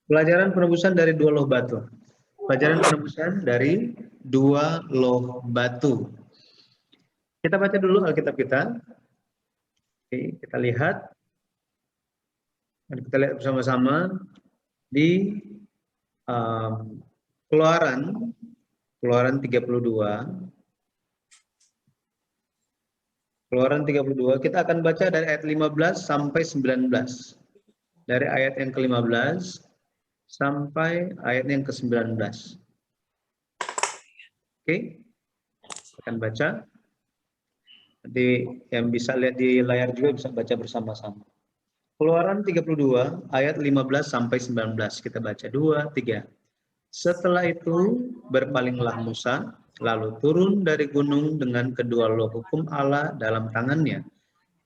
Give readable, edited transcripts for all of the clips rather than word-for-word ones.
Pelajaran penebusan dari dua loh batu. Pelajaran penebusan dari dua loh batu. Kita baca dulu Alkitab kita. Oke, kita lihat. Kita lihat bersama-sama di Keluaran 32. Keluaran 32, kita akan baca dari ayat 15 sampai 19. Dari ayat yang ke-15 sampai ayat yang ke-19. Oke, akan baca. Nanti yang bisa lihat di layar juga bisa baca bersama-sama. Keluaran 32 ayat 15 sampai 19. Kita baca 2, 3. Setelah itu berpalinglah Musa, lalu turun dari gunung dengan kedua loh hukum Allah dalam tangannya.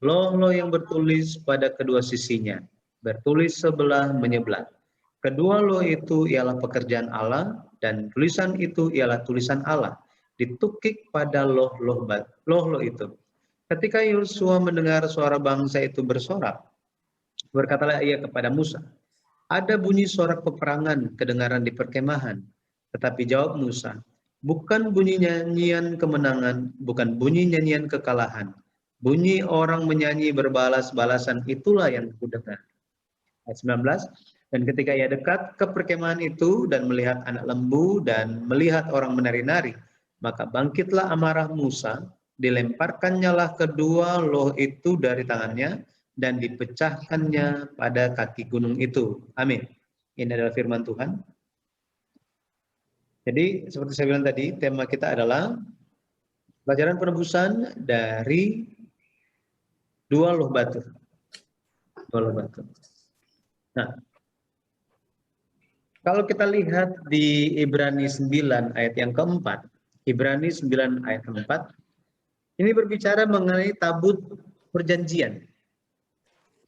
Loh-loh yang bertulis pada kedua sisinya, bertulis sebelah menyebelah. Kedua loh itu ialah pekerjaan Allah, dan tulisan itu ialah tulisan Allah, ditukik pada loh-loh itu. Ketika Yosua mendengar suara bangsa itu bersorak, berkatalah ia kepada Musa, ada bunyi sorak peperangan kedengaran di perkemahan. Tetapi jawab Musa, bukan bunyi nyanyian kemenangan, bukan bunyi nyanyian kekalahan. Bunyi orang menyanyi berbalas-balasan itulah yang kudengar. Ayat 19, dan ketika ia dekat ke perkemahan itu dan melihat anak lembu dan melihat orang menari-nari, maka bangkitlah amarah Musa, dilemparkannya lah kedua loh itu dari tangannya, dan dipecahkannya pada kaki gunung itu. Amin. Ini adalah firman Tuhan. Jadi seperti saya bilang tadi, tema kita adalah pelajaran penebusan dari dua loh batu. Dua loh batu. Nah, kalau kita lihat di Ibrani 9 ayat yang keempat, Ibrani 9 ayat keempat, ini berbicara mengenai tabut perjanjian.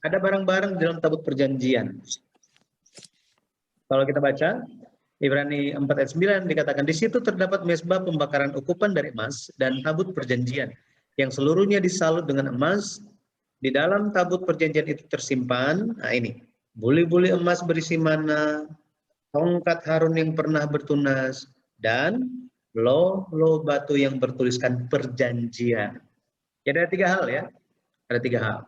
Ada barang-barang di dalam tabut perjanjian. Kalau kita baca, Ibrani 4 ayat 9 dikatakan, di situ terdapat mezbah pembakaran ukupan dari emas dan tabut perjanjian, yang seluruhnya disalut dengan emas. Di dalam tabut perjanjian itu tersimpan, nah ini, buli-buli emas berisi mana, tongkat Harun yang pernah bertunas, dan loh batu yang bertuliskan perjanjian. Jadi ada tiga hal ya, ada tiga hal.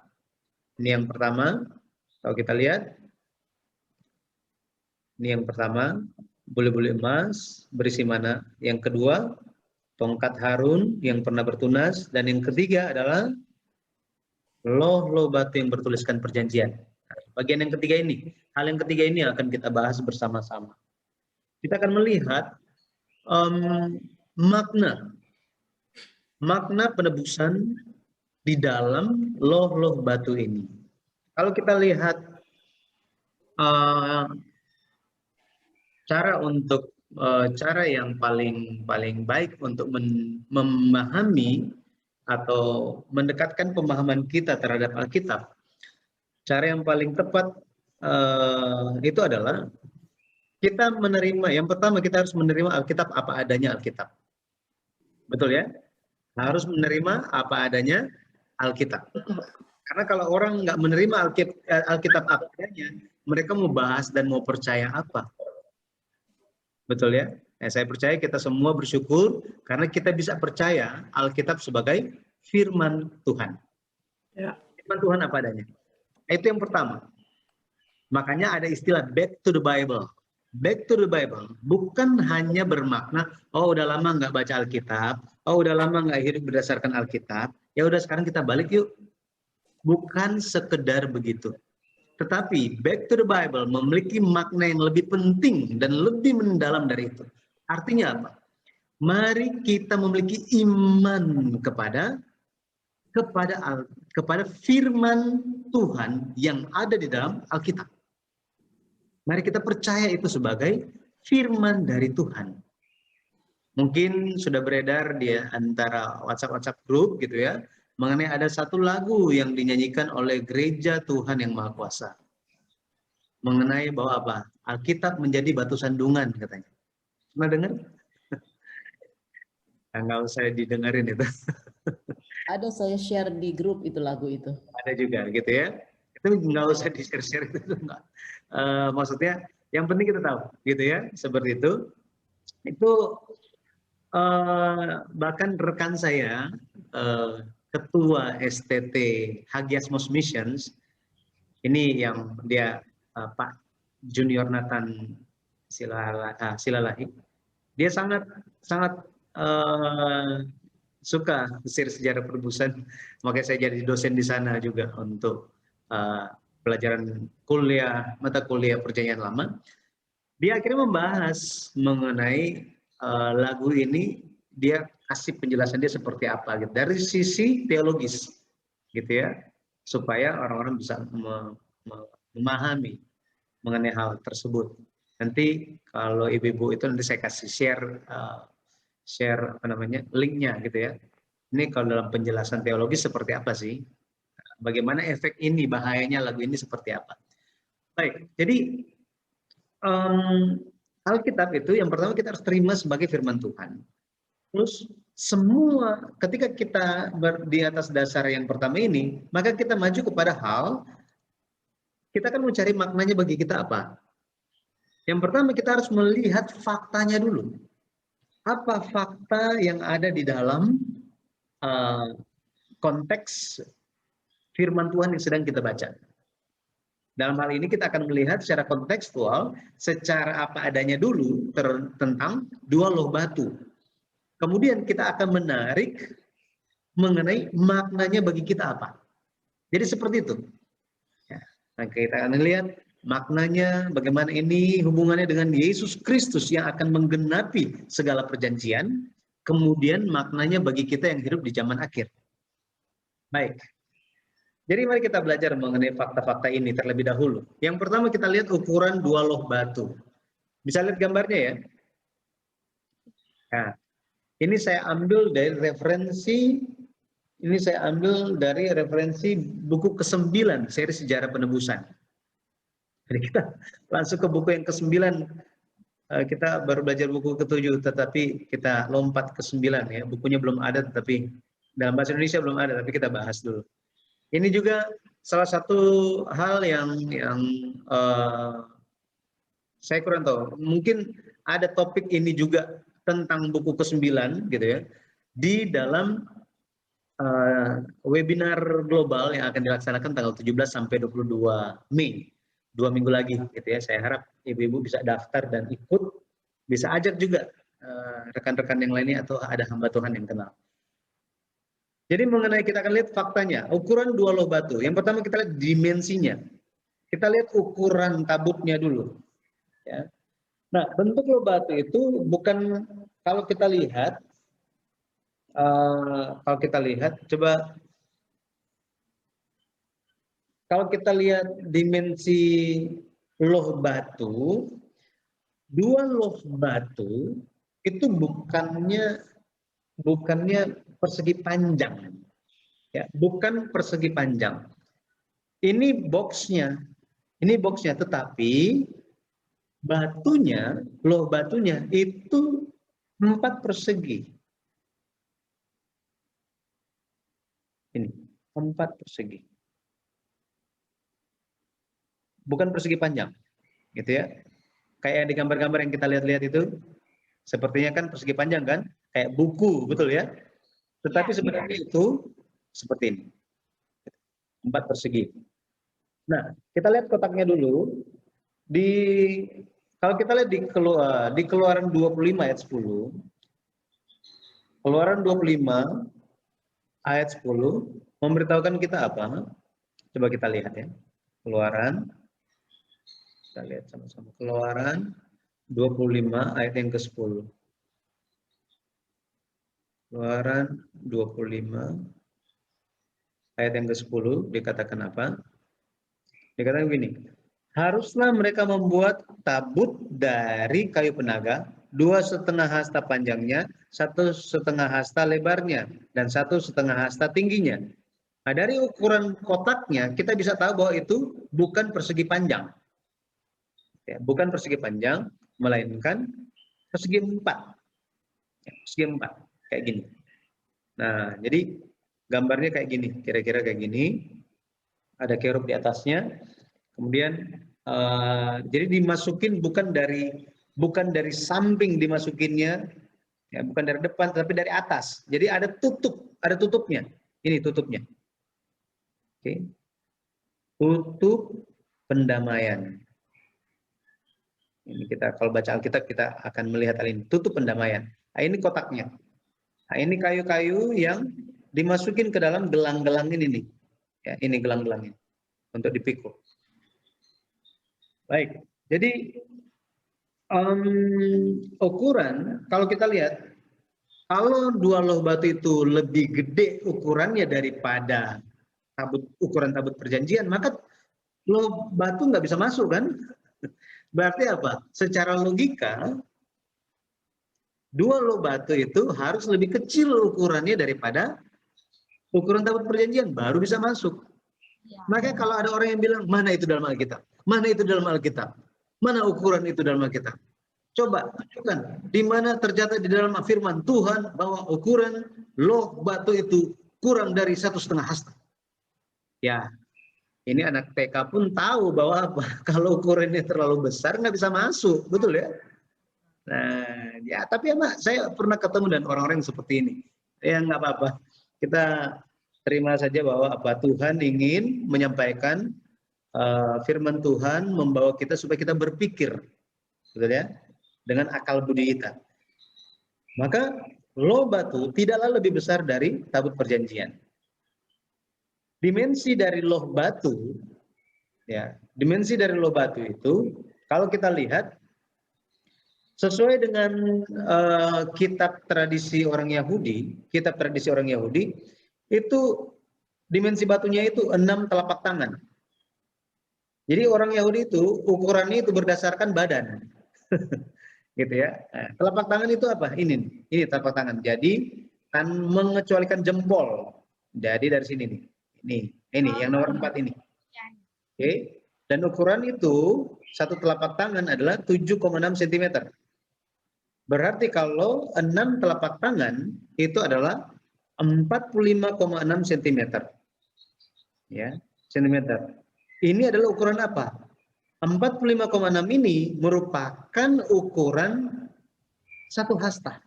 Ini yang pertama, kalau kita lihat, ini yang pertama, buli-buli emas berisi mana. Yang kedua, tongkat Harun yang pernah bertunas, dan yang ketiga adalah loh batu yang bertuliskan perjanjian. Bagian yang ketiga ini, hal yang ketiga ini akan kita bahas bersama-sama. Kita akan melihat makna penebusan di dalam loh batu ini. Kalau kita lihat cara yang paling baik untuk memahami atau mendekatkan pemahaman kita terhadap Alkitab, cara yang paling tepat itu adalah kita menerima, yang pertama kita harus menerima Alkitab apa adanya Alkitab. Betul ya? Harus menerima apa adanya Alkitab. Karena kalau orang nggak menerima Alkitab apa adanya, mereka mau bahas dan mau percaya apa? Betul ya? Saya percaya kita semua bersyukur karena kita bisa percaya Alkitab sebagai firman Tuhan. Ya. Firman Tuhan apa adanya. Itu yang pertama. Makanya ada istilah back to the Bible. Back to the Bible bukan hanya bermakna, oh udah lama nggak baca Alkitab, oh udah lama nggak hidup berdasarkan Alkitab, ya udah sekarang kita balik yuk. Bukan sekedar begitu. Tetapi back to the Bible memiliki makna yang lebih penting dan lebih mendalam dari itu. Artinya apa? Mari kita memiliki iman kepada firman Tuhan yang ada di dalam Alkitab. Mari kita percaya itu sebagai firman dari Tuhan. Mungkin sudah beredar di antara WhatsApp grup gitu ya, mengenai ada satu lagu yang dinyanyikan oleh Gereja Tuhan yang Maha Kuasa. Mengenai bahwa apa? Alkitab menjadi batu sandungan katanya. Pernah dengar? Nggak usah didengarin itu. Ada, saya share di grup itu lagu itu. Ada juga gitu ya. Itu nggak usah di-share itu enggak. Maksudnya Yang penting kita tahu, gitu ya, seperti itu. Itu bahkan rekan saya, ketua STT Hagiasmos Missions, ini yang dia Pak Junior Nathan Silalahi, dia sangat suka sejarah penebusan, makanya saya jadi dosen di sana juga untuk pelajaran mata kuliah Perjanjian Lama. Dia akhirnya membahas mengenai lagu ini, dia kasih penjelasan dia seperti apa gitu dari sisi teologis, gitu ya, supaya orang-orang bisa memahami mengenai hal tersebut. Nanti kalau ibu-ibu itu nanti saya kasih share apa namanya linknya gitu ya. Ini kalau dalam penjelasan teologis seperti apa sih? Bagaimana efek ini, bahayanya lagu ini seperti apa? Baik, jadi Alkitab itu yang pertama kita harus terima sebagai firman Tuhan. Terus semua ketika kita di atas dasar yang pertama ini, maka kita maju kepada hal, kita akan mencari maknanya bagi kita apa? Yang pertama kita harus melihat faktanya dulu. Apa fakta yang ada di dalam konteks firman Tuhan yang sedang kita baca? Dalam hal ini kita akan melihat secara kontekstual, secara apa adanya dulu tentang dua loh batu. Kemudian kita akan menarik mengenai maknanya bagi kita apa. Jadi seperti itu. Nah, kita akan lihat maknanya bagaimana ini hubungannya dengan Yesus Kristus yang akan menggenapi segala perjanjian, kemudian maknanya bagi kita yang hidup di zaman akhir. Baik. Jadi mari kita belajar mengenai fakta-fakta ini terlebih dahulu. Yang pertama kita lihat ukuran dua loh batu. Bisa lihat gambarnya ya. Nah, ini saya ambil dari referensi buku ke-9 seri Sejarah Penebusan. Jadi kita langsung ke buku yang ke-9. Kita baru belajar buku ke-7, tetapi kita lompat ke-9 ya. Bukunya belum ada, tetapi dalam bahasa Indonesia belum ada, tapi kita bahas dulu. Ini juga salah satu hal yang saya kurang tahu. Mungkin ada topik ini juga tentang buku ke-9 gitu ya. Di dalam webinar global yang akan dilaksanakan tanggal 17 sampai 22 Mei. 2 minggu lagi gitu ya. Saya harap ibu-ibu bisa daftar dan ikut, bisa ajak juga rekan-rekan yang lainnya atau ada hamba Tuhan yang kenal. Jadi mengenai kita akan lihat faktanya, ukuran dua loh batu. Yang pertama kita lihat dimensinya. Kita lihat ukuran tabutnya dulu. Ya. Nah, bentuk loh batu itu bukan, kalau kita lihat, coba kalau kita lihat dimensi loh batu, dua loh batu itu bukannya persegi panjang, ya, bukan persegi panjang. Ini boxnya, tetapi loh batunya itu 4 persegi. Ini 4 persegi. Bukan persegi panjang, gitu ya. Kayak di gambar-gambar yang kita lihat-lihat itu, sepertinya kan persegi panjang kan, kayak buku, betul ya. Tetapi sebenarnya itu seperti ini, 4 persegi. Nah, kita lihat kotaknya dulu. Kalau kita lihat di Keluaran 25 ayat 10, Keluaran 25 ayat 10 memberitahukan kita apa? Coba kita lihat ya. Keluaran, kita lihat sama-sama. Keluaran 25 ayat yang ke-10. Keluaran 25 ayat yang ke-10 dikatakan apa? Dikatakan begini, haruslah mereka membuat tabut dari kayu penaga, 2,5 hasta panjangnya, 1,5 hasta lebarnya, dan 1,5 hasta tingginya. Nah, dari ukuran kotaknya kita bisa tahu bahwa itu bukan persegi panjang. Ya, bukan persegi panjang, melainkan persegi 4. Ya, persegi 4, kayak gini. Nah, jadi gambarnya kayak gini, kira-kira kayak gini. Ada kerub di atasnya. Kemudian Jadi dimasukin bukan dari samping dimasukinnya, ya, bukan dari depan tapi dari atas. Jadi ada tutupnya. Ini tutupnya. Oke. Tutup pendamaian. Ini kita kalau baca Alkitab kita akan melihat hal ini. Tutup pendamaian. Nah, ini kotaknya. Nah, ini kayu-kayu yang dimasukin ke dalam gelang-gelang ini nih. Ya, ini gelang-gelangnya untuk dipikul. Baik. Jadi ukuran kalau kita lihat, kalau dua loh batu itu lebih gede ukurannya daripada ukuran tabut perjanjian, maka loh batu nggak bisa masuk kan? Berarti apa? Secara logika, dua loh batu itu harus lebih kecil ukurannya daripada ukuran tabut perjanjian, baru bisa masuk. Maka kalau ada orang yang bilang, mana itu dalam Alkitab? Mana itu dalam Alkitab? Mana ukuran itu dalam Alkitab? Coba tunjukkan di mana tercatat di dalam firman Tuhan bahwa ukuran loh batu itu kurang dari 1,5 hasta. Ya, ini anak TK pun tahu bahwa apa? Kalau ukurannya terlalu besar nggak bisa masuk, betul ya? Nah, ya tapi ya saya pernah ketemu dengan orang-orang seperti ini. Ya nggak apa-apa, kita terima saja bahwa apa Tuhan ingin menyampaikan firman Tuhan membawa kita supaya kita berpikir, betul ya? Dengan akal budi kita. Maka loh batu tidaklah lebih besar dari tabut perjanjian. Dimensi dari loh batu, ya, dimensi dari loh batu itu, kalau kita lihat sesuai dengan kitab tradisi orang Yahudi, itu dimensi batunya itu 6 telapak tangan. Jadi orang Yahudi itu ukurannya itu berdasarkan badan. Gitu ya. Nah, telapak tangan itu apa? Ini telapak tangan. Jadi kan mengecualikan jempol. Jadi dari sini nih. Ini yang nomor 4 ini. Oke. Dan ukuran itu satu telapak tangan adalah 7,6 cm. Berarti kalau 6 telapak tangan itu adalah 45,6 cm. Ya, cm. Ini adalah ukuran apa? 45,6 ini merupakan ukuran 1 hasta.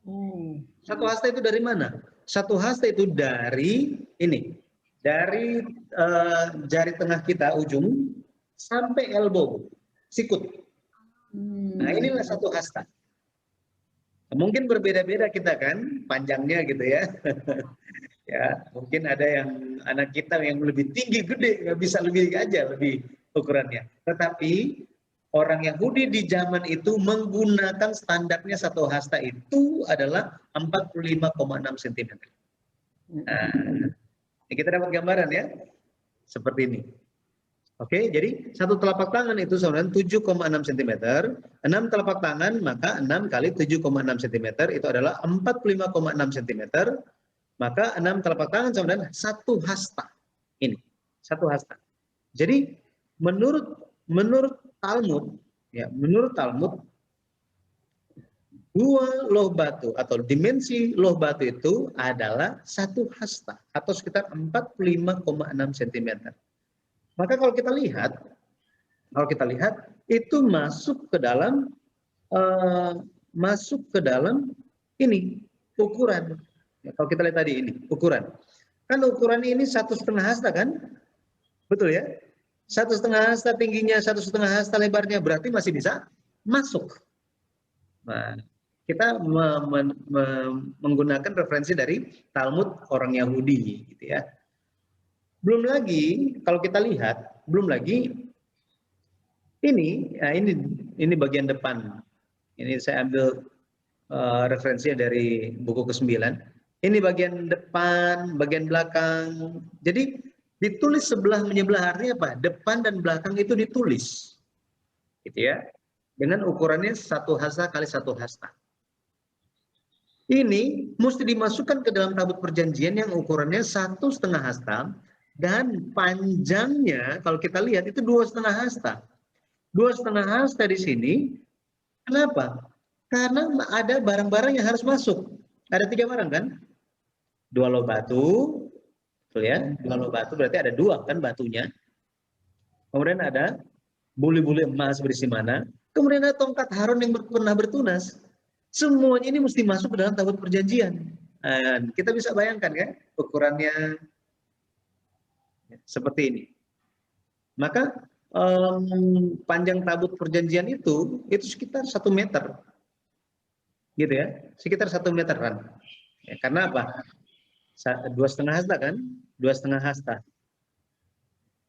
1 hasta itu dari mana? 1 hasta itu dari ini, dari jari tengah kita ujung sampai elbow, sikut. Nah inilah 1 hasta. Mungkin berbeda-beda kita kan panjangnya gitu ya. Ya, mungkin ada yang anak kita yang lebih tinggi, gede, nggak bisa lebih aja lebih ukurannya. Tetapi orang Yahudi di zaman itu menggunakan standarnya 1 hasta itu adalah 45,6 cm. Nah, ini kita dapat gambaran ya, seperti ini. Oke, jadi 1 telapak tangan itu sebenarnya 7,6 cm. 6 telapak tangan maka 6 kali 7,6 cm itu adalah 45,6 cm. Maka 6 telapak tangan sama dengan 1 hasta. Ini, 1 hasta. Jadi menurut Talmud, ya, menurut Talmud, 2 loh batu atau dimensi loh batu itu adalah 1 hasta atau sekitar 45,6 cm. Maka kalau kita lihat itu masuk ke dalam ini ukuran. Ya, kalau kita lihat tadi ini ukuran, kan ukuran ini 1,5 hasta kan, betul ya? 1,5 hasta tingginya, 1,5 hasta lebarnya, berarti masih bisa masuk. Nah, kita menggunakan referensi dari Talmud orang Yahudi, gitu ya. Belum lagi kalau kita lihat, ini bagian depan. Ini saya ambil referensinya dari buku ke-9. Ini bagian depan, bagian belakang. Jadi ditulis sebelah menyebelah, artinya apa? Depan dan belakang itu ditulis, gitu ya, dengan ukurannya 1 hasta kali 1 hasta. Ini mesti dimasukkan ke dalam tabut perjanjian yang ukurannya 1,5 hasta dan panjangnya kalau kita lihat itu 2,5 hasta. 2,5 hasta di sini. Kenapa? Karena ada barang-barang yang harus masuk. Ada 3 barang kan? 2 loh batu, betul ya? 2 loh batu berarti ada 2 kan batunya. kemudian ada buli-buli emas berisi mana, kemudian ada tongkat Harun yang pernah bertunas. Semuanya ini mesti masuk ke dalam tabut perjanjian. Nah, kita bisa bayangkan kan ukurannya seperti ini. Maka panjang tabut perjanjian itu sekitar 1 meter, gitu ya, sekitar 1 meteran. Ya, karena apa? 2,5 hasta kan, 2,5 hasta.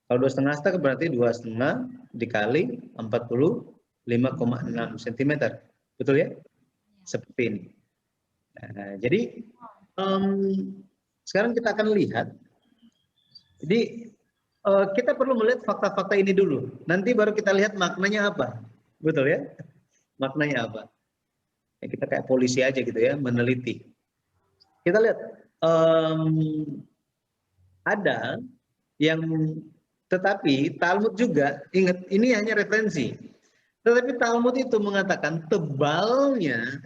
Kalau 2,5 hasta berarti 2,5 dikali 45,6 cm, betul ya? Seperti ini. Nah, jadi sekarang kita akan lihat. Jadi kita perlu melihat fakta-fakta ini dulu. Nanti baru kita lihat maknanya apa. Betul ya? Maknanya apa? Ya, kita kayak polisi aja gitu ya, meneliti. Kita lihat. Ada yang, tetapi Talmud juga, ingat ini hanya referensi. Tetapi Talmud itu mengatakan tebalnya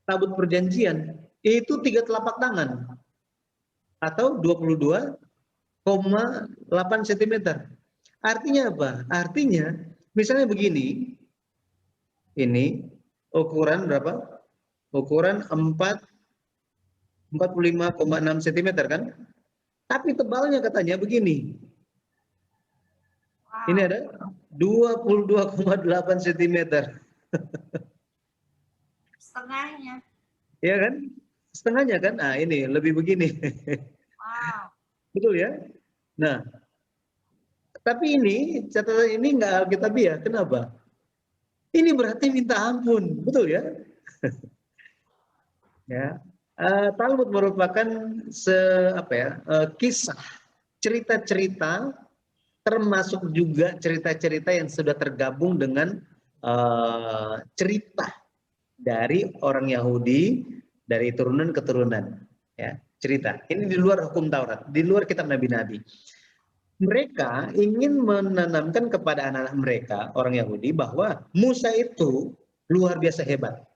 tabut perjanjian itu 3 telapak tangan atau 22,8 cm. Artinya apa? Artinya misalnya begini, ini ukuran berapa? Ukuran 45,6 cm kan? Tapi tebalnya katanya begini. Wow. Ini ada 22,8 cm. Setengahnya. Iya kan? Setengahnya kan? Nah ini lebih begini. Wow. Betul ya? Nah, tapi ini catatan ini nggak alkitabiah. Kenapa? Ini berarti minta ampun. Betul ya? Ya. Talmud merupakan kisah, cerita-cerita, termasuk juga cerita-cerita yang sudah tergabung dengan cerita dari orang Yahudi dari turunan ke turunan. Ya, cerita. Ini di luar hukum Taurat, di luar kitab nabi-nabi. Mereka ingin menanamkan kepada anak-anak mereka, orang Yahudi, bahwa Musa itu luar biasa hebat.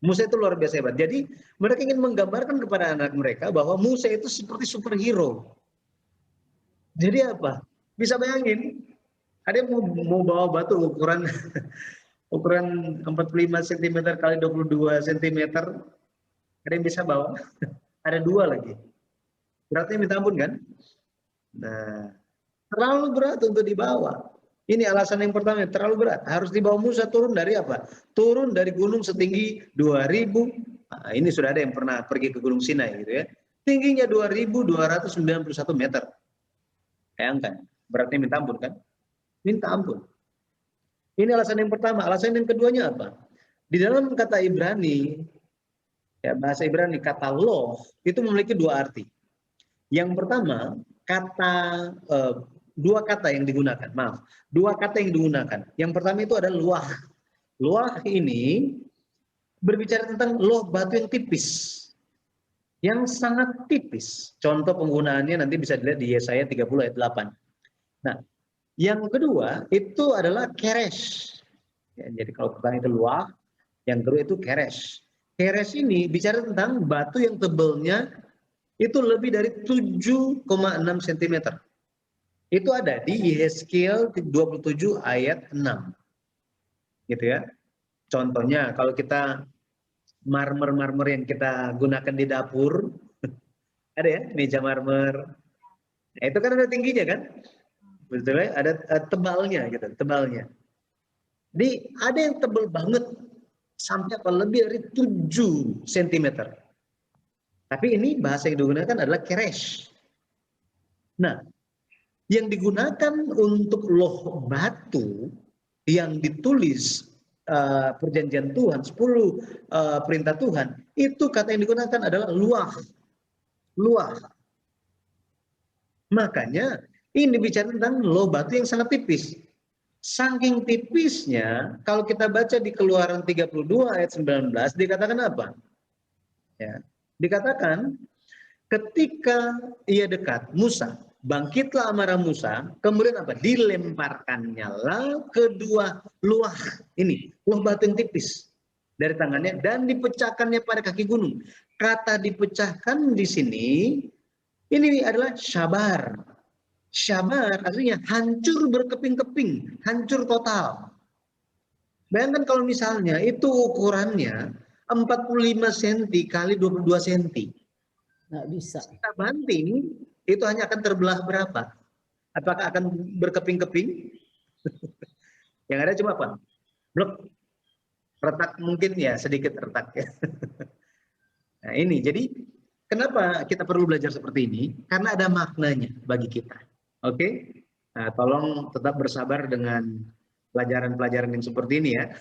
Musa itu luar biasa hebat. Jadi mereka ingin menggambarkan kepada anak mereka bahwa Musa itu seperti superhero. Jadi apa? Bisa bayangin, ada yang mau bawa batu ukuran 45 cm kali 22 cm, ada yang bisa bawa? Ada 2 lagi. Beratnya minta ampun kan? Nah, terlalu berat untuk dibawa. Ini alasan yang pertama, terlalu berat. Harus dibawa Musa turun dari apa? Turun dari gunung setinggi 2000. Nah, ini sudah ada yang pernah pergi ke Gunung Sinai gitu ya. Tingginya 2291 meter. Bayangkan, beratnya minta ampun kan? Minta ampun. Ini alasan yang pertama. Alasan yang keduanya apa? Di dalam kata Ibrani, ya bahasa Ibrani, kata loh itu memiliki 2 arti. Yang pertama, dua kata yang digunakan. Yang pertama itu adalah luah. Luah ini berbicara tentang loh batu yang tipis, yang sangat tipis. Contoh penggunaannya nanti bisa dilihat di Yesaya 30 ayat 8. Nah, yang kedua itu adalah keresh. Ya, jadi kalau pertama itu luah, yang kedua itu keresh. Keresh ini bicara tentang batu yang tebalnya itu lebih dari 7,6 cm. Itu ada di Yehezkiel 27 ayat 6. Gitu ya. Contohnya kalau kita marmer yang kita gunakan di dapur, ada ya, meja marmer. Nah, itu kan ada tingginya kan? Betul ya, ada tebalnya gitu, tebalnya. Jadi ada yang tebal banget sampai lebih dari 7 cm. Tapi ini bahasa yang digunakan adalah keresh. Nah, yang digunakan untuk loh batu yang ditulis perjanjian Tuhan, 10 perintah Tuhan, itu kata yang digunakan adalah luah. Luah. Makanya ini bicara tentang loh batu yang sangat tipis. Saking tipisnya, kalau kita baca di Keluaran 32 ayat 19, dikatakan apa? Ya, dikatakan ketika ia dekat, Musa, bangkitlah amarah Musa, kemudian apa? Dilemparkannya lah kedua luah ini, luah batu yang tipis dari tangannya dan dipecahkannya pada kaki gunung. Kata dipecahkan di sini, ini adalah syabar. Syabar artinya hancur berkeping-keping, hancur total. Bayangkan kalau misalnya itu ukurannya 45 cm kali 22 cm. Nggak bisa. Kita banting, itu hanya akan terbelah berapa? Apakah akan berkeping-keping? Yang ada cuma apa? Blok. Retak mungkin ya, sedikit retak ya. Nah ini, jadi kenapa kita perlu belajar seperti ini? Karena ada maknanya bagi kita. Oke? Nah, tolong tetap bersabar dengan pelajaran-pelajaran yang seperti ini ya.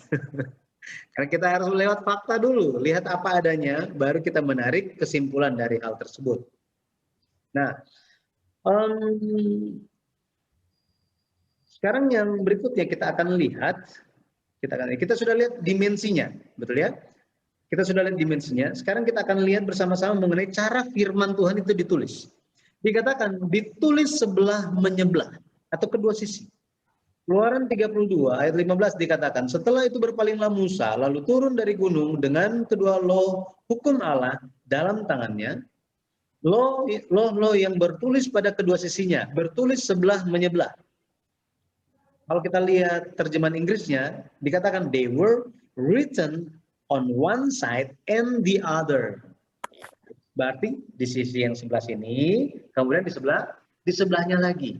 Karena kita harus lewat fakta dulu, lihat apa adanya, baru kita menarik kesimpulan dari hal tersebut. Nah, sekarang yang berikutnya kita akan lihat, kita sudah lihat dimensinya, betul ya? Kita sudah lihat dimensinya. Sekarang kita akan lihat bersama-sama mengenai cara firman Tuhan itu ditulis. Dikatakan ditulis sebelah menyebelah atau kedua sisi. Keluaran 32 ayat 15 dikatakan, setelah itu berpalinglah Musa lalu turun dari gunung dengan kedua loh hukum Allah dalam tangannya. Loh yang bertulis pada kedua sisinya, bertulis sebelah menyebelah. Kalau kita lihat terjemahan Inggrisnya, dikatakan they were written on one side and the other. Berarti di sisi yang sebelah sini, kemudian di sebelahnya lagi.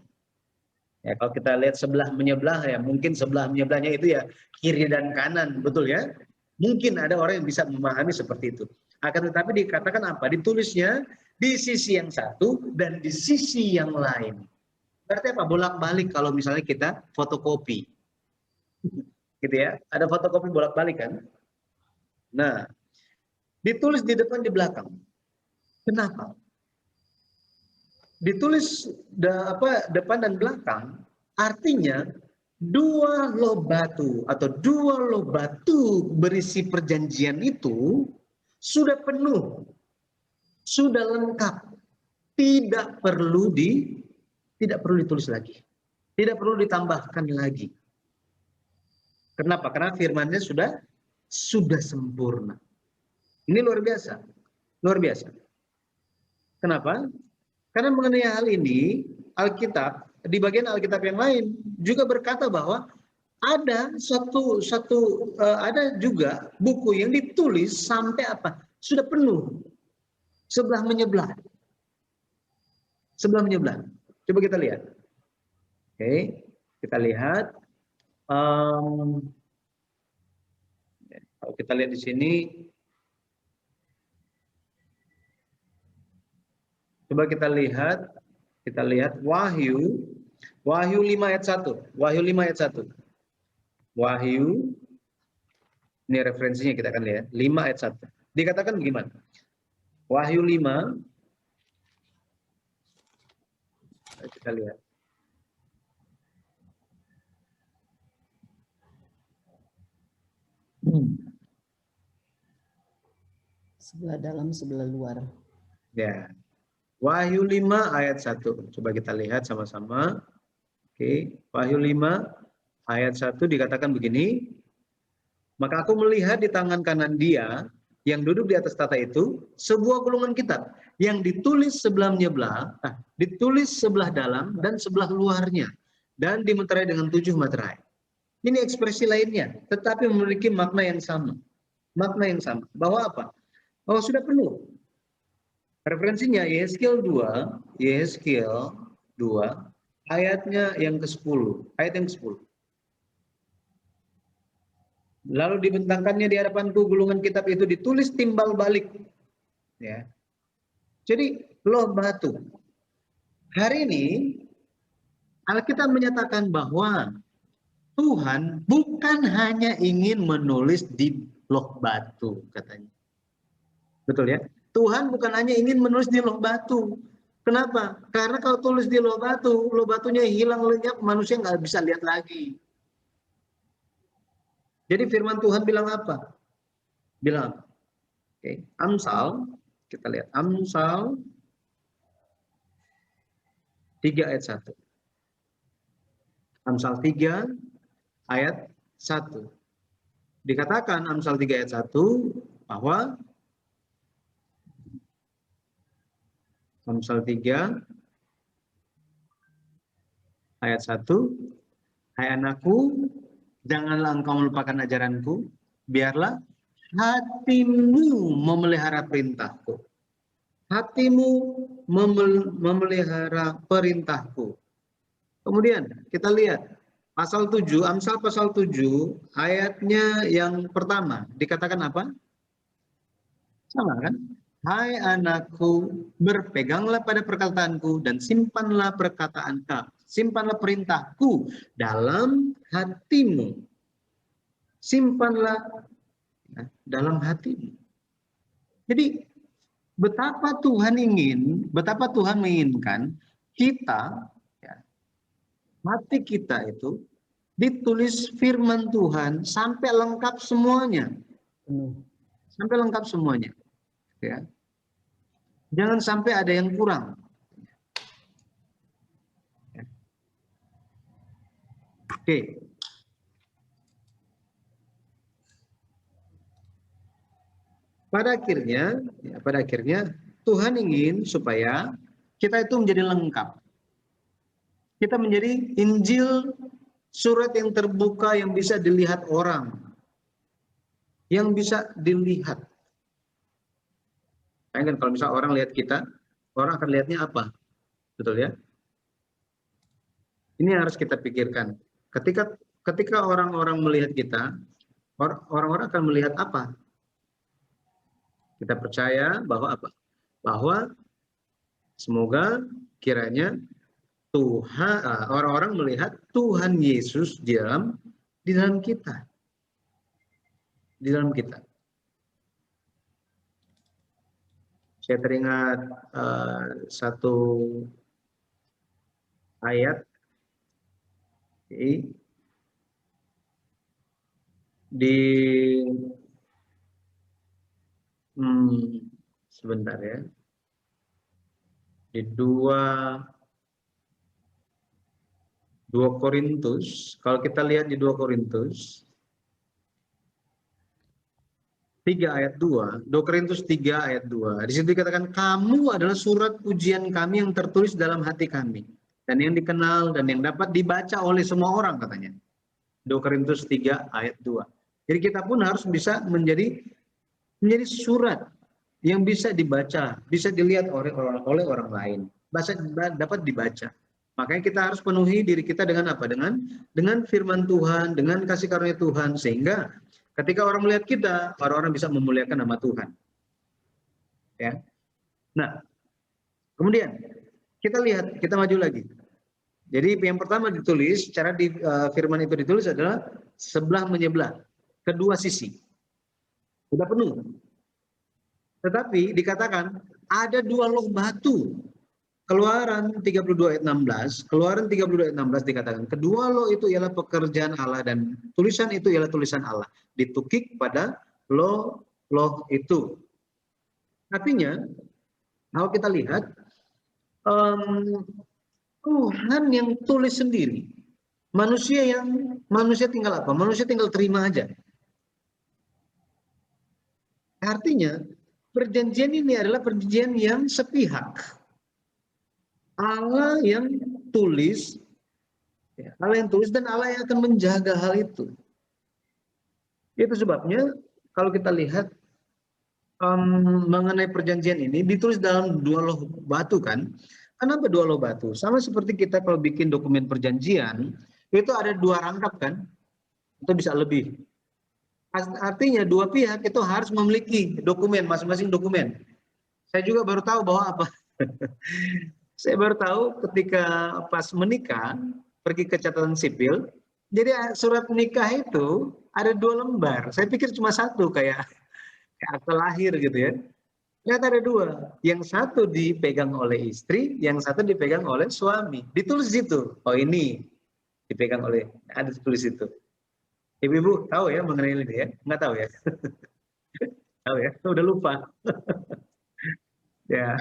Ya, kalau kita lihat sebelah menyebelah ya, mungkin sebelah menyebelahnya itu ya kiri dan kanan, betul ya? Mungkin ada orang yang bisa memahami seperti itu. Akan tetapi dikatakan apa? Ditulisnya di sisi yang satu dan di sisi yang lain. Berarti apa? Bolak-balik kalau misalnya kita fotokopi. Gitu ya. Ada fotokopi bolak-balik kan? Nah, ditulis di depan di belakang. Kenapa? Ditulis depan dan belakang artinya dua loh batu atau dua loh batu berisi perjanjian itu sudah penuh, sudah lengkap, tidak perlu ditulis lagi, tidak perlu ditambahkan lagi. Kenapa? Karena firman-Nya sudah sempurna. Ini luar biasa, luar biasa. Kenapa? Karena mengenai hal ini, Alkitab, di bagian Alkitab yang lain juga berkata bahwa ada ada juga buku yang ditulis sampai apa? Sudah penuh. Sebelah menyebelah. Sebelah menyebelah. Coba kita lihat. Oke, kita lihat. Kalau kita lihat di sini, coba kita lihat Wahyu 5 ayat 1. Wahyu 5 ayat 1. Wahyu, ini referensinya kita akan lihat, 5 ayat 1. Dikatakan bagaimana? Wahyu 5, kita lihat. Sebelah dalam, sebelah luar. Ya. Wahyu 5 ayat 1. Coba kita lihat sama-sama. Oke, Wahyu 5 ayat 1 dikatakan begini. Maka aku melihat di tangan kanan dia yang duduk di atas tahta itu sebuah gulungan kitab yang ditulis sebelah menyebelah, ditulis sebelah dalam dan sebelah luarnya dan dimeterai dengan 7 materai. Ini ekspresi lainnya, tetapi memiliki makna yang sama. Makna yang sama. Bahwa apa? Bahwa sudah penuh. Referensinya Yehezkiel 2 ayatnya yang ke-10, ayat yang ke-10. Lalu dibentangkannya di hadapanku gulungan kitab itu ditulis timbal balik. Ya. Jadi loh batu. Hari ini Alkitab menyatakan bahwa Tuhan bukan hanya ingin menulis di loh batu katanya. Betul ya? Tuhan bukan hanya ingin menulis di loh batu. Kenapa? Karena kalau tulis di loh batunya hilang lenyap, manusia nggak bisa lihat lagi. Jadi firman Tuhan bilang apa? Bilang apa? Oke. Amsal, kita lihat. Amsal 3 ayat 1. Amsal 3 ayat 1. Dikatakan Amsal 3 ayat 1 bahwa Amsal 3 ayat 1, hai anakku, janganlah engkau melupakan ajaranku, biarlah hatimu memelihara perintahku. Hatimu memelihara perintahku. Kemudian kita lihat pasal 7, Amsal pasal 7, ayatnya yang pertama, dikatakan apa? Sama kan? Hai anakku, berpeganglah pada perkataanku dan simpanlah simpanlah perintahku dalam hatimu. Simpanlah dalam hatimu. Jadi betapa Tuhan menginginkan kita, ya, hati kita itu ditulis firman Tuhan sampai lengkap semuanya. Sampai lengkap semuanya. Ya. Jangan sampai ada yang kurang. Ya. Oke. Pada akhirnya Tuhan ingin supaya kita itu menjadi lengkap. Kita menjadi Injil, surat yang terbuka yang bisa dilihat orang. Yang bisa dilihat. Kan kalau misalnya orang lihat kita, orang akan lihatnya apa? Betul ya? Ini harus kita pikirkan. Ketika orang-orang melihat kita, orang-orang akan melihat apa? Kita percaya bahwa apa? Bahwa semoga kiranya Tuhan, orang-orang melihat Tuhan Yesus di dalam kita. Di dalam kita. Saya teringat satu ayat sebentar ya. Di 2 Korintus, kalau kita lihat di 2 Korintus 3 ayat 2, 2 Korintus 3 ayat 2. Di situ dikatakan, kamu adalah surat pujian kami yang tertulis dalam hati kami. Dan yang dikenal dan yang dapat dibaca oleh semua orang katanya. 2 Korintus 3 ayat 2. Jadi kita pun harus bisa menjadi surat yang bisa dibaca, bisa dilihat oleh orang lain. Dapat dibaca. Makanya kita harus penuhi diri kita dengan apa? Dengan firman Tuhan, dengan kasih karunia Tuhan. Sehingga ketika orang melihat kita, orang-orang bisa memuliakan nama Tuhan. Ya. Nah, kemudian kita lihat, kita maju lagi. Jadi yang pertama ditulis, cara di firman itu ditulis adalah sebelah menyebelah, kedua sisi. Sudah penuh. Tetapi dikatakan ada 2 loh batu. Keluaran 32 ayat 16, Keluaran 32 ayat 16 dikatakan, kedua loh itu ialah pekerjaan Allah dan tulisan itu ialah tulisan Allah. Ditukik pada loh itu. Artinya, kalau kita lihat, Tuhan yang tulis sendiri. Manusia tinggal apa? Manusia tinggal terima aja. Artinya, perjanjian ini adalah perjanjian yang sepihak. Allah yang tulis, dan Allah yang akan menjaga hal itu. Itu sebabnya kalau kita lihat mengenai perjanjian ini ditulis dalam 2 loh batu kan. Kenapa 2 loh batu? Sama seperti kita kalau bikin dokumen perjanjian, itu ada 2 rangkap kan? Itu bisa lebih. Artinya 2 pihak itu harus memiliki dokumen, masing-masing dokumen. Saya juga baru tahu bahwa apa? Saya baru tahu ketika pas menikah, pergi ke catatan sipil, jadi surat nikah itu ada 2 lembar. Saya pikir cuma 1 kayak akte lahir gitu ya. Ternyata ada 2. Yang satu dipegang oleh istri, yang satu dipegang oleh suami. Ditulis itu. Oh ini dipegang oleh, ada tulis itu. Ibu-ibu tahu ya mengenai ini ya? Nggak tahu ya? Tahu ya? Udah lupa. Ya.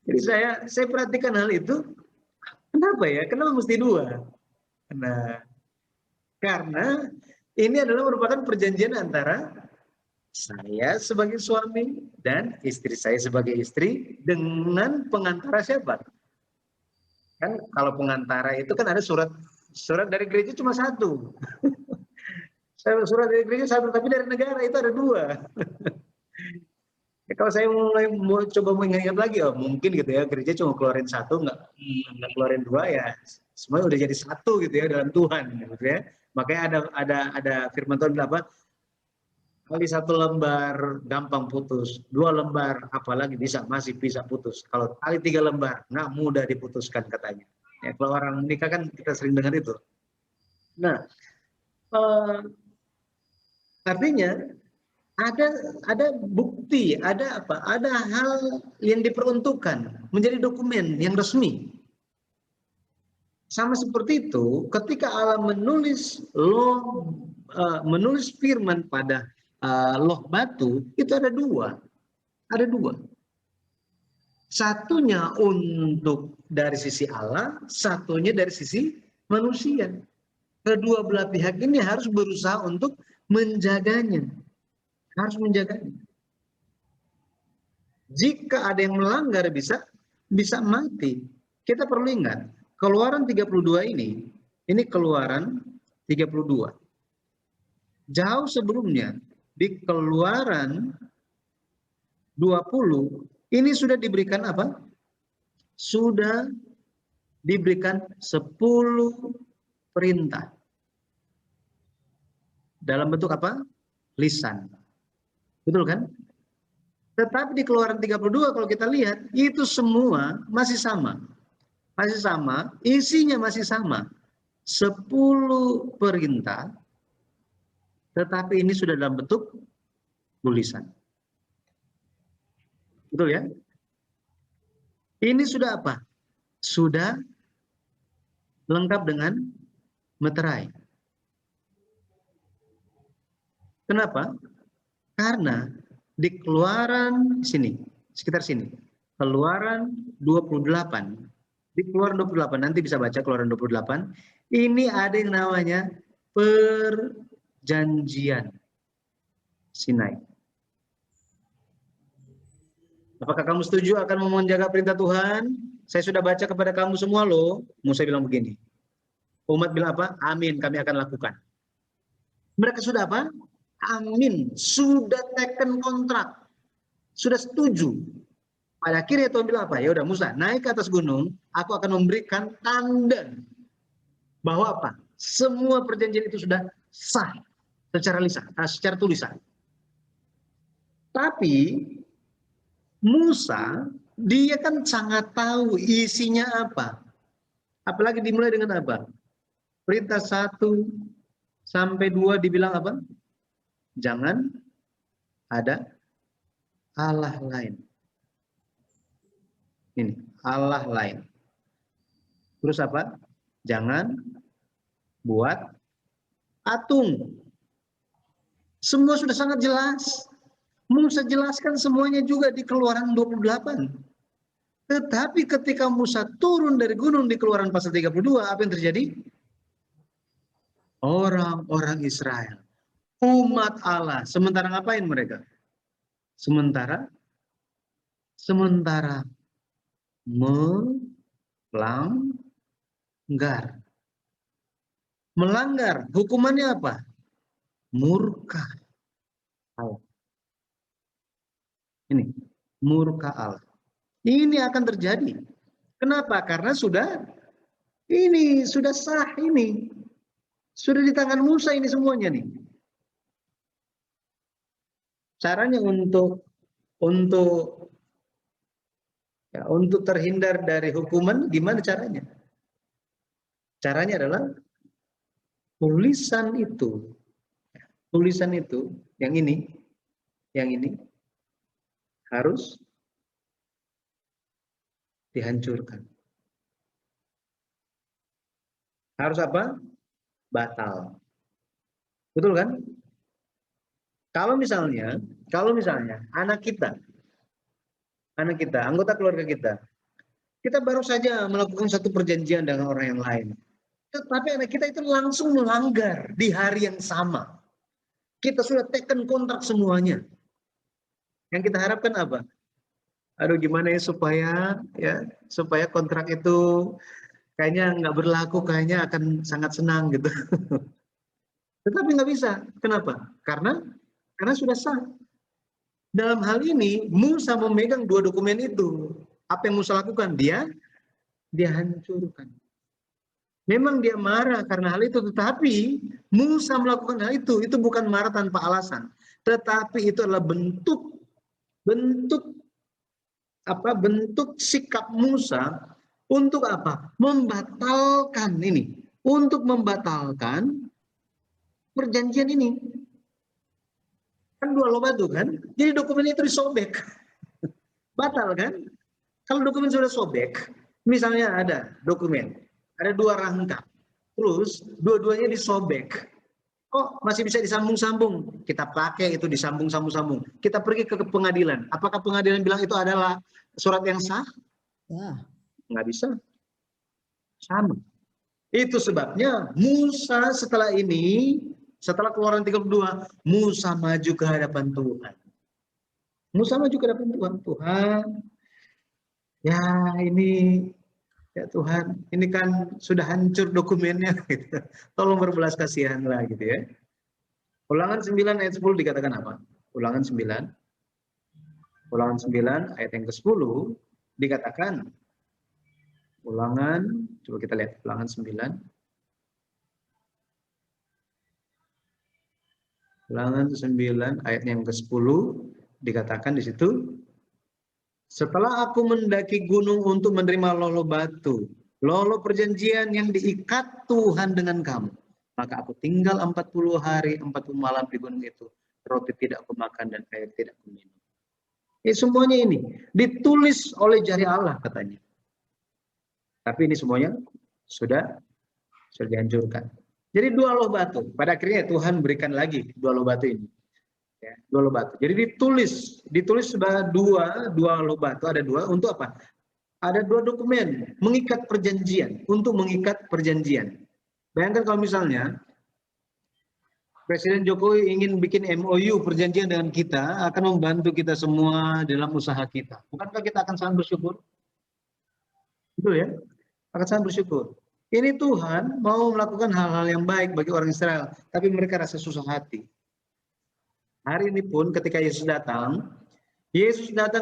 Jadi saya perhatikan hal itu, kenapa ya? Kenapa mesti 2? Nah, karena ini adalah merupakan perjanjian antara saya sebagai suami dan istri saya sebagai istri dengan pengantara siapa? Kan kalau pengantara itu kan ada surat dari gereja cuma satu. Surat dari gereja satu, tapi dari negara itu ada dua. Ya, kalau saya mulai coba mengingat lagi, oh mungkin gitu ya, gereja cuma keluarin satu, nggak keluarin dua ya, semuanya udah jadi satu gitu ya dalam Tuhan, gitu ya. Makanya ada firman Tuhan bilang apa? Kali satu lembar gampang putus, dua lembar apalagi masih bisa putus. Kalau kali 3 lembar nggak mudah diputuskan katanya. Ya, kalau orang menikah kan kita sering dengar itu. Nah, artinya ada bukti, ada apa? Ada hal yang diperuntukkan menjadi dokumen yang resmi. Sama seperti itu, ketika Allah menulis menulis firman pada loh batu, itu ada dua. Ada dua. Satunya untuk dari sisi Allah, satunya dari sisi manusia. Kedua belah pihak ini harus berusaha untuk menjaganya. Harus menjaganya. Jika ada yang melanggar bisa mati. Kita perlu ingat, Keluaran 32 ini Keluaran 32. Jauh sebelumnya di Keluaran 20 ini sudah diberikan apa? Sudah diberikan 10 perintah. Dalam bentuk apa? Lisan. Betul kan? Tetapi di Keluaran 32 kalau kita lihat, itu semua masih sama. Masih sama, isinya masih sama. 10 perintah, tetapi ini sudah dalam bentuk tulisan. Betul ya? Ini sudah apa? Sudah lengkap dengan meterai. Kenapa? Karena di Keluaran sini, sekitar sini, Keluaran 28, di Keluaran 28, nanti bisa baca Keluaran 28, ini ada yang namanya perjanjian Sinai. Apakah kamu setuju akan menjaga perintah Tuhan? Saya sudah baca kepada kamu semua loh. Musa bilang begini. Umat bilang apa? Amin, kami akan lakukan. Mereka sudah apa? Amin, sudah taken kontrak, sudah setuju. Pada akhirnya Tuhan bilang apa? Ya udah Musa, naik ke atas gunung, aku akan memberikan tanda bahwa apa? Semua perjanjian itu sudah sah secara lisan, secara tulisan. Tapi Musa, dia kan sangat tahu isinya apa. Apalagi dimulai dengan apa? Perintah 1 sampai 2 dibilang apa? Jangan ada Allah lain. Ini, Allah lain. Terus apa? Jangan buat patung. Semua sudah sangat jelas. Musa jelaskan semuanya juga di Keluaran 28. Tetapi ketika Musa turun dari gunung di Keluaran pasal 32, apa yang terjadi? Orang-orang Israel, umat Allah, sementara ngapain mereka? Sementara melanggar. Melanggar, hukumannya apa? Murka Allah. Ini, murka Allah. Ini akan terjadi. Kenapa? Karena sudah sah ini. Sudah di tangan Musa ini semuanya nih. Caranya untuk terhindar dari hukuman, gimana caranya? Caranya adalah tulisan itu yang ini harus dihancurkan. Harus apa? Batal. Betul kan? Kalau misalnya anak kita, anggota keluarga kita baru saja melakukan satu perjanjian dengan orang yang lain. Tetapi anak kita itu langsung melanggar di hari yang sama. Kita sudah taken kontrak semuanya. Yang kita harapkan apa? Aduh, gimana ya supaya kontrak itu kayaknya nggak berlaku, kayaknya akan sangat senang gitu. Tetapi nggak bisa. Kenapa? Karena sudah sah. Dalam hal ini Musa memegang dua dokumen itu. Apa yang Musa lakukan? Dia hancurkan. Memang dia marah karena hal itu, tetapi Musa melakukan hal itu bukan marah tanpa alasan, tetapi itu adalah bentuk sikap Musa untuk apa? Membatalkan ini, untuk membatalkan perjanjian ini. Kan dua loh batu kan, jadi dokumen itu disobek, batal kan? Kalau dokumen sudah sobek, misalnya ada dokumen, ada dua rangka, terus dua-duanya disobek, oh masih bisa disambung-sambung, kita pakai itu disambung-sambung. Kita pergi ke pengadilan, apakah pengadilan bilang itu adalah surat yang sah? Ya. Nggak bisa, sama. Itu sebabnya Musa setelah ini, setelah Keluaran 32, Musa maju ke hadapan Tuhan. Musa maju ke hadapan Tuhan. Tuhan, ya ini, ya Tuhan, ini kan sudah hancur dokumennya. Gitu. Tolong berbelas kasihanlah gitu ya. Ulangan 9 ayat 10 dikatakan apa? Ulangan 9 ayat yang ke-10 dikatakan, Ulangan, coba kita lihat, Ulangan 9. Ulangan 9 ayat yang ke-10 dikatakan di situ, setelah aku mendaki gunung untuk menerima lolo batu, lolo perjanjian yang diikat Tuhan dengan kamu, maka aku tinggal 40 hari 40 malam di gunung itu, roti tidak aku makan dan air tidak aku minum. Semuanya ini ditulis oleh jari Allah katanya. Tapi ini semuanya sudah dihancurkan. Jadi dua loh batu. Pada akhirnya Tuhan berikan lagi dua loh batu ini. Ya, dua loh batu. Jadi ditulis sebagai dua loh batu. Ada dua untuk apa? Ada dua dokumen mengikat perjanjian, untuk mengikat perjanjian. Bayangkan kalau misalnya Presiden Jokowi ingin bikin MOU perjanjian dengan kita, akan membantu kita semua dalam usaha kita. Bukankah kita akan sangat bersyukur? Betul ya? Akan sangat bersyukur. Ini Tuhan mau melakukan hal-hal yang baik bagi orang Israel, tapi mereka rasa susah hati. Hari ini pun ketika Yesus datang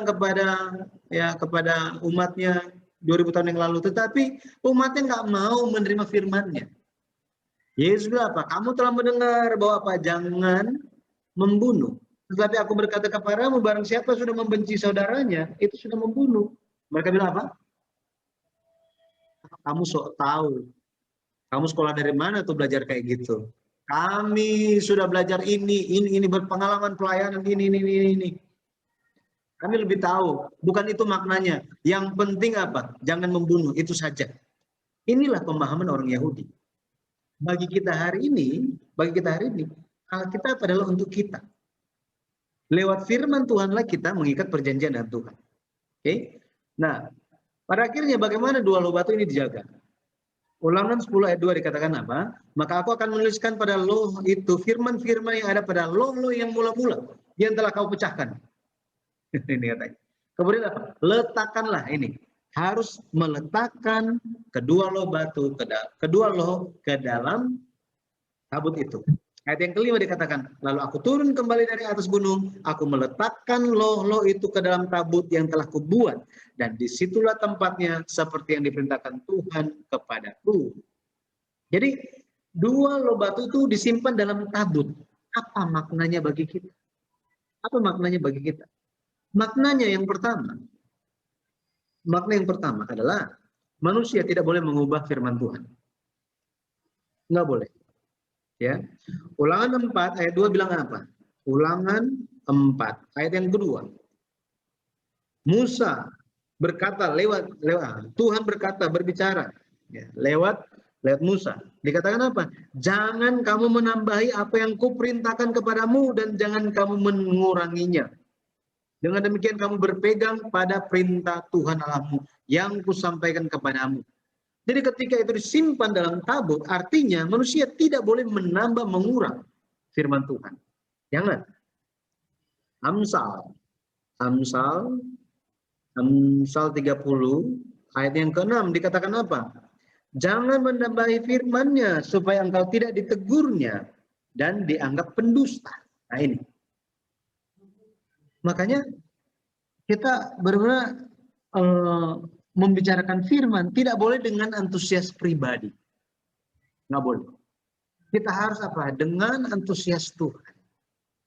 kepada umatnya 2000 tahun yang lalu, tetapi umatnya nggak mau menerima firman-Nya. Yesus bilang apa? Kamu telah mendengar bahwa apa? Jangan membunuh. Tetapi aku berkata kepadamu, barang siapa sudah membenci saudaranya, itu sudah membunuh. Mereka bilang apa? Kamu sok tahu. Kamu sekolah dari mana tuh belajar kayak gitu? Kami sudah belajar ini berpengalaman pelayanan ini. Kami lebih tahu. Bukan itu maknanya. Yang penting apa? Jangan membunuh, itu saja. Inilah pemahaman orang Yahudi. Bagi kita hari ini, Alkitab adalah untuk kita. Lewat firman Tuhanlah kita mengikat perjanjian dengan Tuhan. Oke? Nah, pada akhirnya bagaimana dua loh batu ini dijaga? Ulangan 10 ayat 2 dikatakan apa? Maka aku akan menuliskan pada loh itu firman-firman yang ada pada loh yang mula-mula yang telah kau pecahkan. Ini katanya. Kemudian apa? Letakkanlah ini. Harus meletakkan kedua loh batu, kedua loh ke dalam tabut itu. Ayat yang kelima dikatakan, lalu aku turun kembali dari atas gunung, aku meletakkan loh itu ke dalam tabut yang telah kubuat, dan disitulah tempatnya seperti yang diperintahkan Tuhan kepadaku. Jadi dua loh batu itu disimpan dalam tabut. Apa maknanya bagi kita? Apa maknanya bagi kita? Makna yang pertama adalah manusia tidak boleh mengubah firman Tuhan. Nggak boleh. Ya. Ulangan 4 ayat 2 bilang apa? Ulangan 4 ayat yang kedua. Musa berkata Tuhan berbicara ya, lewat Musa. Dikatakan apa? Jangan kamu menambahi apa yang kuperintahkan kepadamu dan jangan kamu menguranginya. Dengan demikian kamu berpegang pada perintah Tuhan Allahmu yang kusampaikan kepadamu. Jadi ketika itu disimpan dalam tabut, artinya manusia tidak boleh menambah mengurang firman Tuhan. Jangan. Amsal 30 ayat yang ke-6 dikatakan apa? Jangan menambahi firman-Nya supaya engkau tidak ditegurnya dan dianggap pendusta. Nah ini. Makanya kita benar-benar membicarakan firman tidak boleh dengan antusias pribadi. Nggak boleh. Kita harus apa? Dengan antusias Tuhan.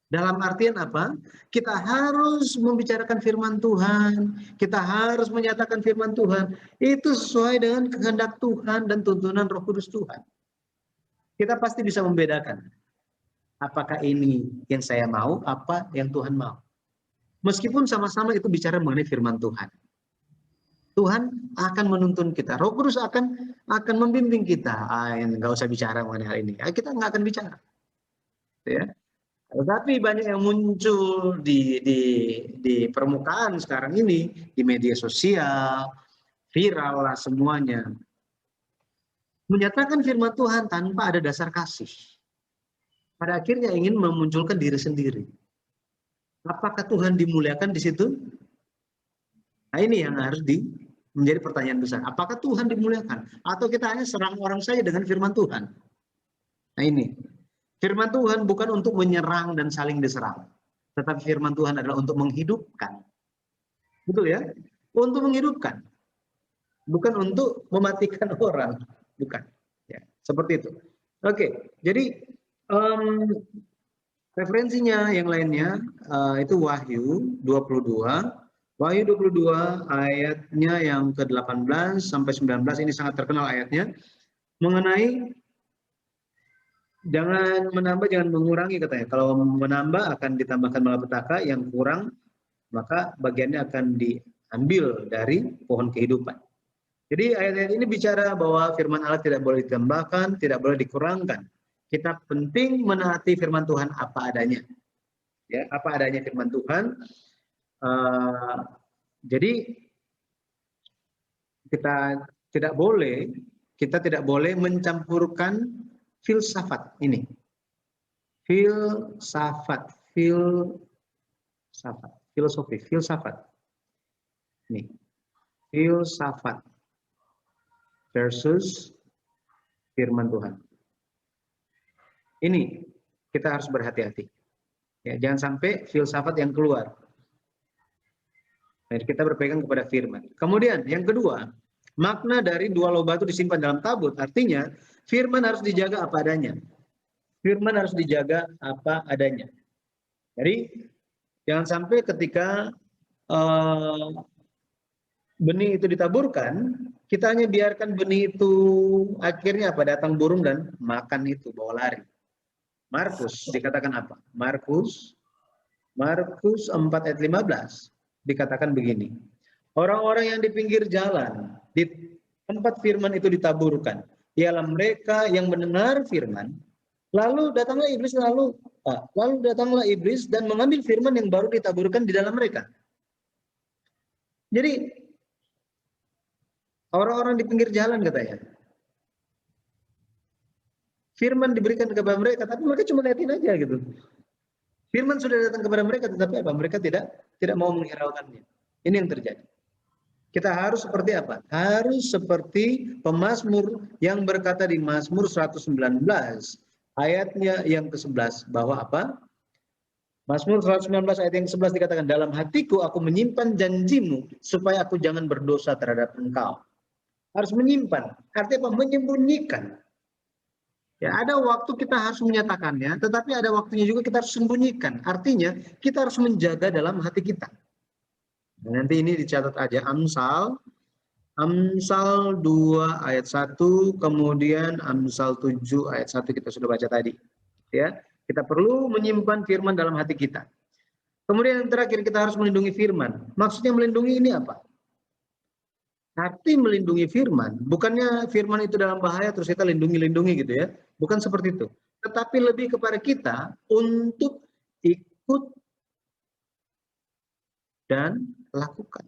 Dalam artian apa? Kita harus membicarakan firman Tuhan. Kita harus menyatakan firman Tuhan. Itu sesuai dengan kehendak Tuhan dan tuntunan Roh Kudus Tuhan. Kita pasti bisa membedakan. Apakah ini yang saya mau, apa yang Tuhan mau. Meskipun sama-sama itu bicara mengenai firman Tuhan. Tuhan akan menuntun kita. Roh Kudus akan membimbing kita. Nggak usah bicara mengenai hal ini. Kita nggak akan bicara. Ya. Tetapi banyak yang muncul di permukaan sekarang ini, di media sosial, viral lah semuanya. Menyatakan firman Tuhan tanpa ada dasar kasih. Pada akhirnya ingin memunculkan diri sendiri. Apakah Tuhan dimuliakan di situ? Nah ini yang harus menjadi pertanyaan besar. Apakah Tuhan dimuliakan? Atau kita hanya serang orang saja dengan firman Tuhan? Nah ini. Firman Tuhan bukan untuk menyerang dan saling diserang. Tetapi firman Tuhan adalah untuk menghidupkan. Betul ya? Untuk menghidupkan. Bukan untuk mematikan orang. Bukan. Ya, seperti itu. Oke, jadi referensinya yang lainnya itu Wahyu 22. Wahyu 22 ayatnya yang ke-18 sampai 19. Ini sangat terkenal ayatnya. Mengenai jangan menambah, jangan mengurangi katanya. Kalau menambah akan ditambahkan malapetaka, yang kurang maka bagiannya akan diambil dari pohon kehidupan. Jadi ayat-ayat ini bicara bahwa firman Allah tidak boleh ditambahkan, tidak boleh dikurangkan. Kita penting menaati firman Tuhan apa adanya. Ya, apa adanya firman Tuhan. Jadi kita tidak boleh mencampurkan filsafat ini. Filsafat. Nih. Filsafat versus firman Tuhan. Ini kita harus berhati-hati. Ya, jangan sampai filsafat yang keluar. Jadi kita berpegang kepada firman. Kemudian yang kedua, makna dari dua loh batu disimpan dalam tabut. Artinya firman harus dijaga apa adanya. Firman harus dijaga apa adanya. Jadi jangan sampai ketika benih itu ditaburkan, kita hanya biarkan benih itu akhirnya apa? Datang burung dan makan itu, bawa lari. Markus dikatakan apa? Markus 4 ayat 15 dikatakan begini. Orang-orang yang di pinggir jalan, di tempat firman itu ditaburkan, ialah mereka yang mendengar firman, lalu datanglah iblis dan mengambil firman yang baru ditaburkan di dalam mereka. Jadi orang-orang di pinggir jalan katanya. Firman diberikan kepada mereka, tapi mereka cuma lihatin aja gitu. Firman sudah datang kepada mereka, tetapi apa? Mereka tidak mau menghiraukannya. Ini yang terjadi. Kita harus seperti apa? Harus seperti pemazmur yang berkata di Mazmur 119 ayatnya yang ke-11 bahwa apa? Mazmur 119 ayat yang ke-11 dikatakan, dalam hatiku aku menyimpan janjimu supaya aku jangan berdosa terhadap engkau. Harus menyimpan. Artinya apa? Menyembunyikan. Ya, ada waktu kita harus menyatakannya, tetapi ada waktunya juga kita harus sembunyikan. Artinya kita harus menjaga dalam hati kita. Nah, nanti ini dicatat aja, Amsal 2 ayat 1, kemudian Amsal 7 ayat 1 kita sudah baca tadi. Ya, kita perlu menyimpan firman dalam hati kita. Kemudian yang terakhir, kita harus melindungi firman. Maksudnya melindungi ini apa? Arti melindungi firman, bukannya firman itu dalam bahaya terus kita lindungi gitu ya. Bukan seperti itu. Tetapi lebih kepada kita untuk ikut dan lakukan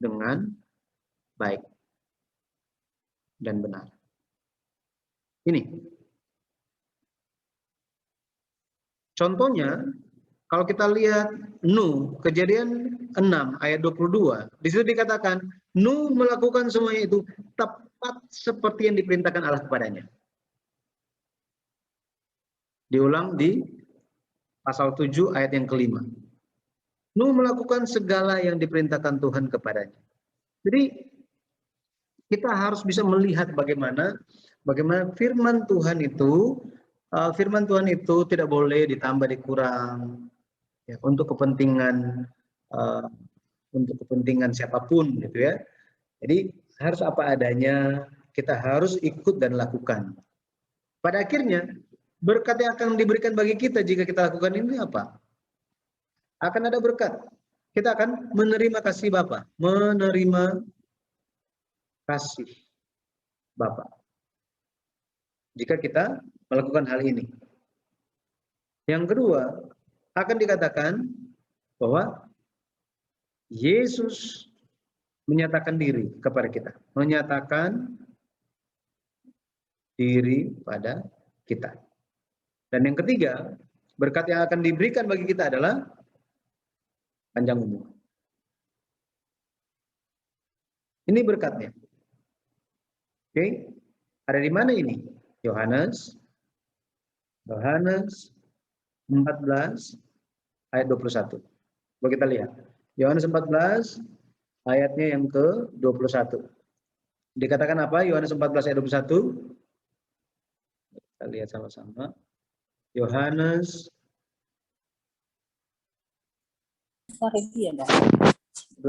dengan baik dan benar. Ini. Contohnya, kalau kita lihat Nuh, Kejadian 6 ayat 22, di situ dikatakan Nuh melakukan semuanya itu tepat seperti yang diperintahkan Allah kepadanya. Diulang di pasal 7 ayat yang kelima. Nuh melakukan segala yang diperintahkan Tuhan kepadanya. Jadi kita harus bisa melihat bagaimana firman Tuhan itu tidak boleh ditambah dikurang ya, untuk kepentingan siapapun gitu ya. Jadi harus apa adanya, kita harus ikut dan lakukan. Pada akhirnya berkat yang akan diberikan bagi kita jika kita lakukan ini apa? Akan ada berkat. Kita akan menerima kasih Bapa, menerima kasih Bapa. Jika kita melakukan hal ini. Yang kedua, akan dikatakan bahwa Yesus menyatakan diri kepada kita, menyatakan diri pada kita. Dan yang ketiga, berkat yang akan diberikan bagi kita adalah panjang umur. Ini berkatnya. Oke, ada di mana ini? Yohanes 14 ayat 21. Coba kita lihat. Yohanes 14 ayatnya yang ke-21. Dikatakan apa? Yohanes 14 ayat 21. Kita lihat sama-sama. Yohanes 11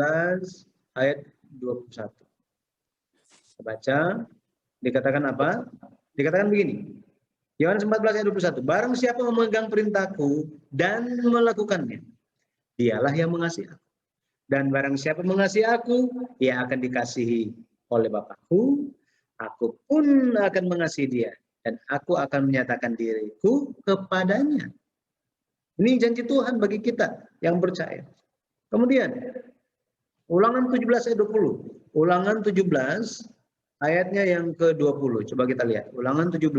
ayat 21. Kita baca. Dikatakan apa? Dikatakan begini. Yohanes 14 ayat 21. Barang siapa memegang perintahku dan melakukannya, dialah yang mengasihi aku. Dan barang siapa mengasihi aku, ia akan dikasihi oleh Bapakku. Aku pun akan mengasihi dia. Dan aku akan menyatakan diriku kepadanya. Ini janji Tuhan bagi kita yang percaya. Kemudian, Ulangan 17 ayat 20. Ulangan 17 ayatnya yang ke-20. Coba kita lihat. Ulangan 17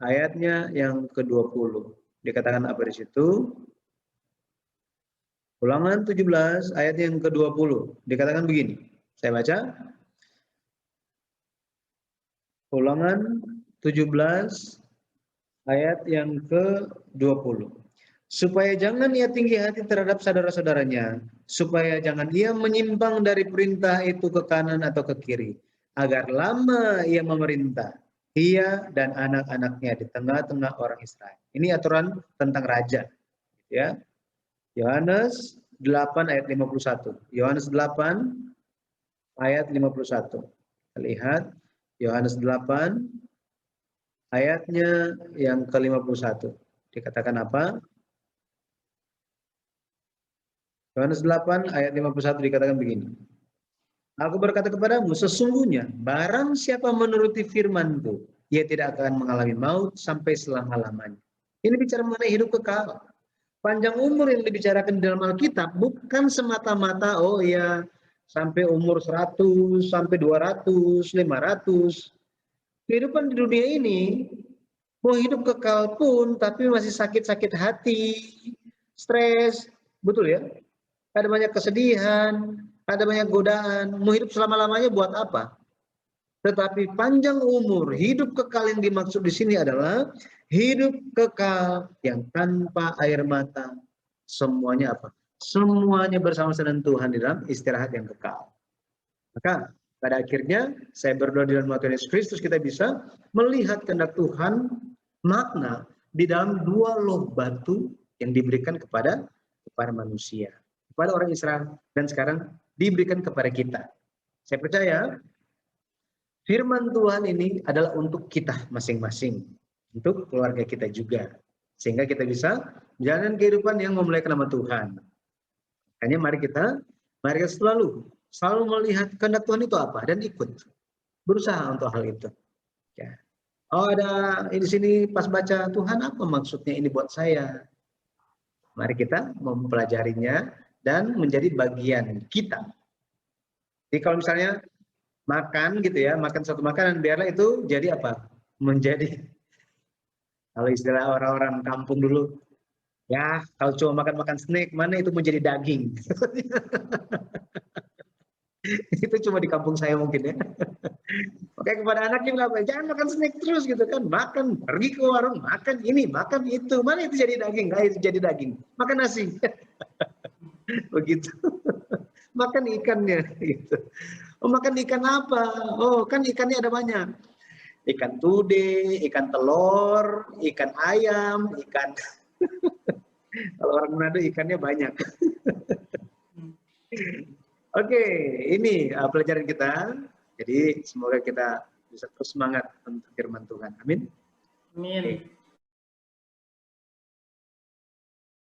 ayatnya yang ke-20. Dikatakan apa di situ? Ulangan 17 ayatnya yang ke-20. Dikatakan begini. Saya baca. Ulangan 17 ayat yang ke-20. Supaya jangan ia tinggi hati terhadap saudara-saudaranya, supaya jangan ia menyimpang dari perintah itu ke kanan atau ke kiri, agar lama ia memerintah, ia dan anak-anaknya di tengah-tengah orang Israel. Ini aturan tentang raja. Ya. Yohanes 8 ayat 51. Yohanes 8 ayat 51. Kita lihat Yohanes 8 ayatnya yang ke-51. Dikatakan apa? Yohanes 8 ayat 51 dikatakan begini. Aku berkata kepadamu, sesungguhnya barang siapa menuruti firman-Ku, ia tidak akan mengalami maut sampai selama-lamanya. Ini bicara mengenai hidup kekal. Panjang umur yang dibicarakan di dalam Alkitab bukan semata-mata oh ya sampai umur 100, sampai 200, 500. Kehidupan di dunia ini mau hidup kekal pun tapi masih sakit-sakit hati, stres, betul ya? Ada banyak kesedihan, ada banyak godaan. Mau hidup selama-lamanya buat apa? Tetapi panjang umur, hidup kekal yang dimaksud di sini adalah hidup kekal yang tanpa air mata. Semuanya apa? Semuanya bersama-sama dengan Tuhan di dalam istirahat yang kekal. Maka pada akhirnya saya berdoa di dalam nama Tuhan Yesus Kristus kita bisa melihat kehendak Tuhan, makna di dalam dua loh batu yang diberikan kepada manusia, kepada orang Israel, dan sekarang diberikan kepada kita. Saya percaya firman Tuhan ini adalah untuk kita masing-masing, untuk keluarga kita juga, sehingga kita bisa menjalani kehidupan yang memuliakan nama Tuhan. Makanya mari kita selalu melihat kehendak Tuhan itu apa dan ikut, berusaha untuk hal itu. Ya. Oh ada di sini pas baca Tuhan apa maksudnya ini buat saya. Mari kita mempelajarinya dan menjadi bagian kita. Jadi kalau misalnya makan gitu ya, makan satu makanan, biarlah itu jadi apa? Menjadi, kalau istilah orang-orang kampung dulu, ya kalau cuma makan snack, mana itu menjadi daging. Itu cuma di kampung saya mungkin ya. Oke, kepada anaknya bilang, jangan makan snack terus gitu kan. Makan, pergi ke warung, makan ini, makan itu. Mana itu jadi daging? Nggak itu jadi daging. Makan nasi. Begitu. Makan ikannya gitu. Oh, makan ikan apa? Oh, kan ikannya ada banyak. Ikan tude, ikan telur, ikan ayam, ikan. Kalau orang Manado ikannya banyak. Oke, ini pelajaran kita. Jadi semoga kita bisa terus semangat untuk firman Tuhan. Amin. Amin.